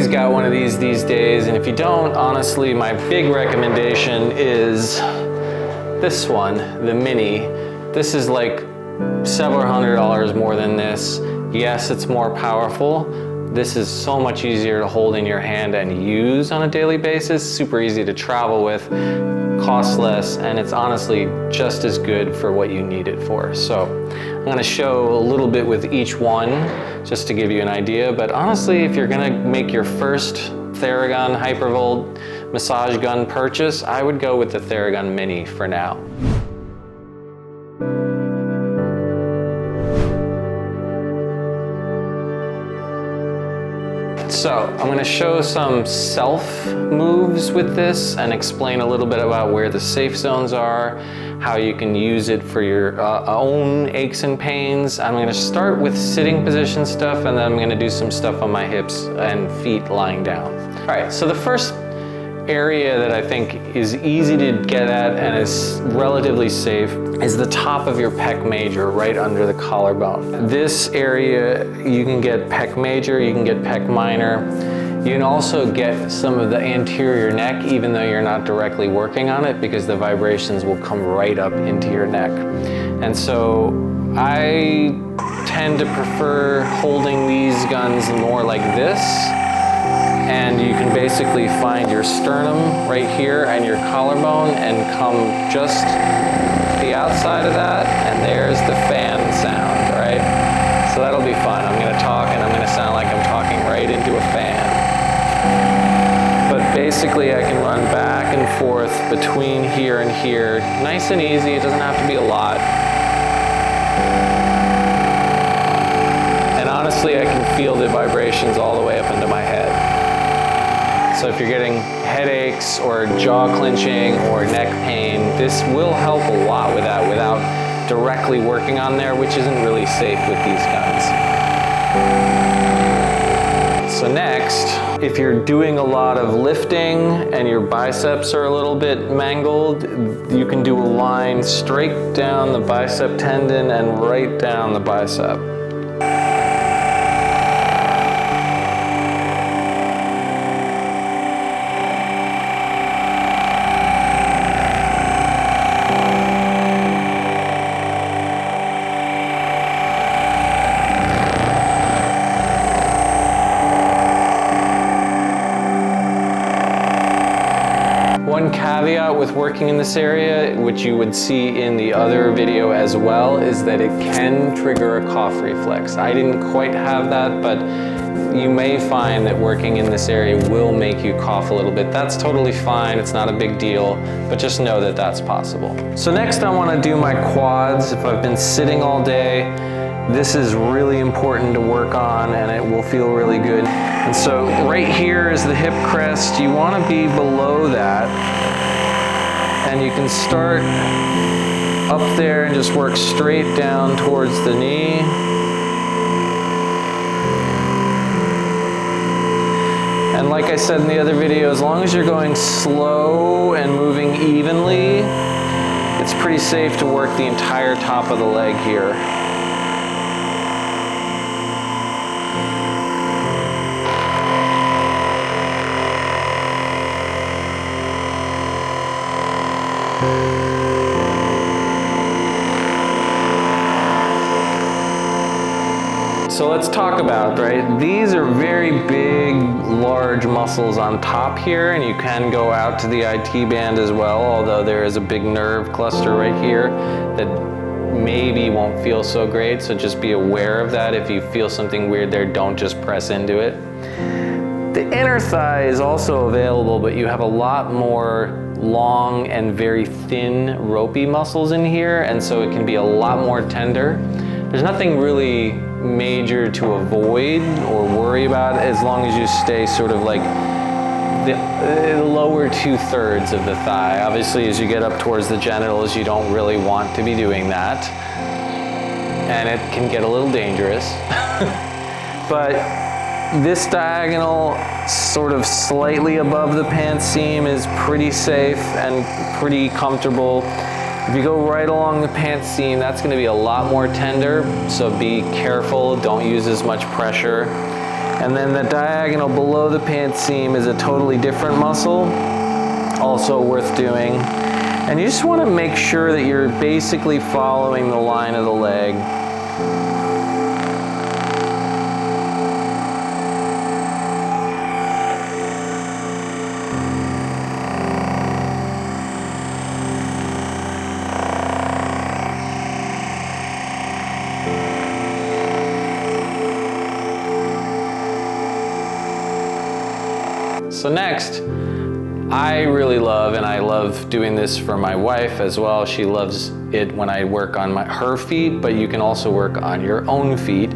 Everybody's got one of these days, and if you don't, honestly, my big recommendation is this one, the Mini. This is like several $100s more than this. Yes, it's more powerful. This is so much easier to hold in your hand and use on a daily basis. Super easy to travel with, costs less, and it's honestly just as good for what you need it for. So I'm gonna show a little bit with each one just to give you an idea, but honestly, if you're gonna make your first Theragun Hypervolt massage gun purchase, I would go with the Theragun Mini for now. So I'm going to show some self moves with this and explain a little bit about where the safe zones are, how you can use it for your own aches and pains. I'm going to start with sitting position stuff, and then I'm going to do some stuff on my hips and feet lying down. All right, so the first area that I think is easy to get at and is relatively safe is the top of your pec major, right under the collarbone. This area, you can get pec major, you can get pec minor. You can also get some of the anterior neck, even though you're not directly working on it, because the vibrations will come right up into your neck. And so I tend to prefer holding these guns more like this. And you can basically find your sternum right here and your collarbone and come just the outside of that, and there's the fan sound, right? So that'll be fun. I'm gonna talk and I'm gonna sound like I'm talking right into a fan. But basically I can run back and forth between here and here. Nice and easy, it doesn't have to be a lot. And honestly, I can feel the vibrations all the way up into my head. So if you're getting headaches or jaw clenching or neck pain, this will help a lot with that without directly working on there, which isn't really safe with these guns. So next, if you're doing a lot of lifting and your biceps are a little bit mangled, you can do a line straight down the bicep tendon and right down the bicep. One caveat with working in this area, which you would see in the other video as well, is that it can trigger a cough reflex. I didn't quite have that, but you may find that working in this area will make you cough a little bit. That's totally fine, it's not a big deal, but just know that that's possible. So next I want to do my quads. If I've been sitting all day, this is really important to work on and it will feel really good. And so right here is the hip crest. You want to be below that. And you can start up there and just work straight down towards the knee. And like I said in the other video, as long as you're going slow and moving evenly, it's pretty safe to work the entire top of the leg here. So let's talk about, right, these are very big, large muscles on top here, and you can go out to the IT band as well, although there is a big nerve cluster right here that maybe won't feel so great, so just be aware of that. If you feel something weird there, don't just press into it. The inner thigh is also available, but you have a lot more long and very thin, ropey muscles in here, and so it can be a lot more tender. There's nothing really major to avoid or worry about as long as you stay sort of like the lower 2/3 of the thigh. Obviously, as you get up towards the genitals, you don't really want to be doing that, and it can get a little dangerous. But this diagonal, sort of slightly above the pants seam, is pretty safe and pretty comfortable. If you go right along the pants seam, that's going to be a lot more tender, so be careful, don't use as much pressure. And then the diagonal below the pant seam is a totally different muscle, also worth doing. And you just want to make sure that you're basically following the line of the leg. So next, I really love, and I love doing this for my wife as well. She loves it when I work on her feet, but you can also work on your own feet.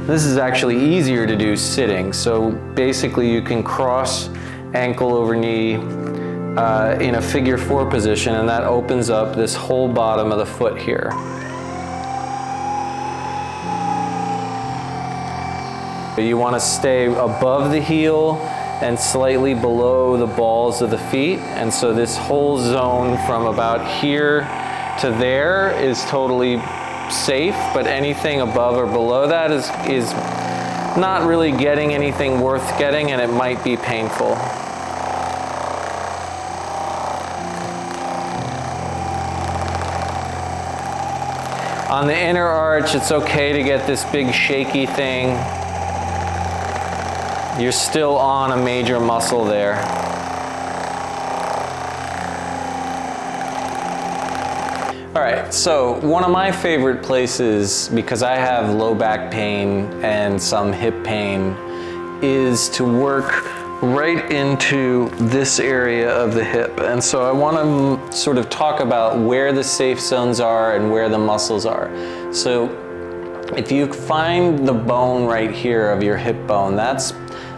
This is actually easier to do sitting. So basically you can cross ankle over knee in a figure 4 position, and that opens up this whole bottom of the foot here. You want to stay above the heel and slightly below the balls of the feet. And so this whole zone from about here to there is totally safe, but anything above or below that is not really getting anything worth getting, and it might be painful. On the inner arch, it's okay to get this big shaky thing. You're still on a major muscle there. All right, so one of my favorite places, because I have low back pain and some hip pain, is to work right into this area of the hip. And so I want to sort of talk about where the safe zones are and where the muscles are. So if you find the bone right here of your hip bone, that's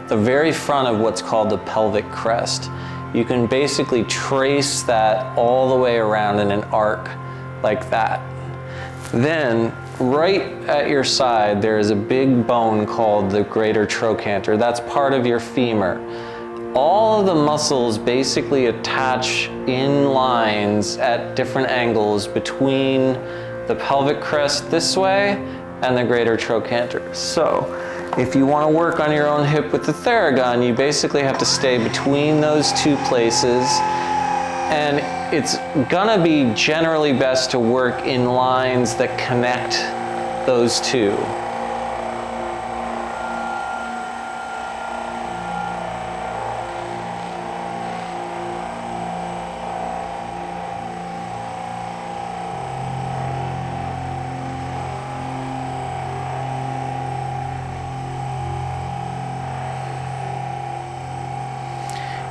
the very front of what's called the pelvic crest. You can basically trace that all the way around in an arc like that. Then right at your side there is a big bone called the greater trochanter. That's part of your femur. All of the muscles basically attach in lines at different angles between the pelvic crest this way and the greater trochanter. So if you want to work on your own hip with the Theragun, you basically have to stay between those two places, and it's gonna be generally best to work in lines that connect those two.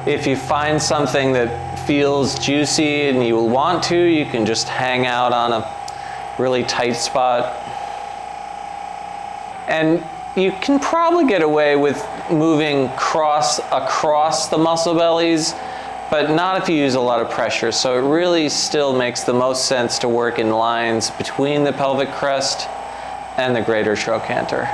If you find something that feels juicy and you want to, you can just hang out on a really tight spot. And you can probably get away with moving across the muscle bellies, but not if you use a lot of pressure. So it really still makes the most sense to work in lines between the pelvic crest and the greater trochanter.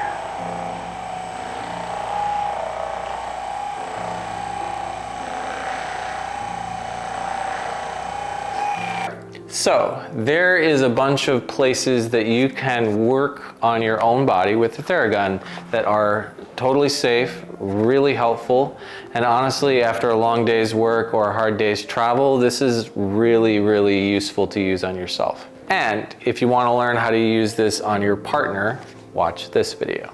So there is a bunch of places that you can work on your own body with the Theragun that are totally safe, really helpful, and honestly, after a long day's work or a hard day's travel, this is really, really useful to use on yourself. And if you want to learn how to use this on your partner, watch this video.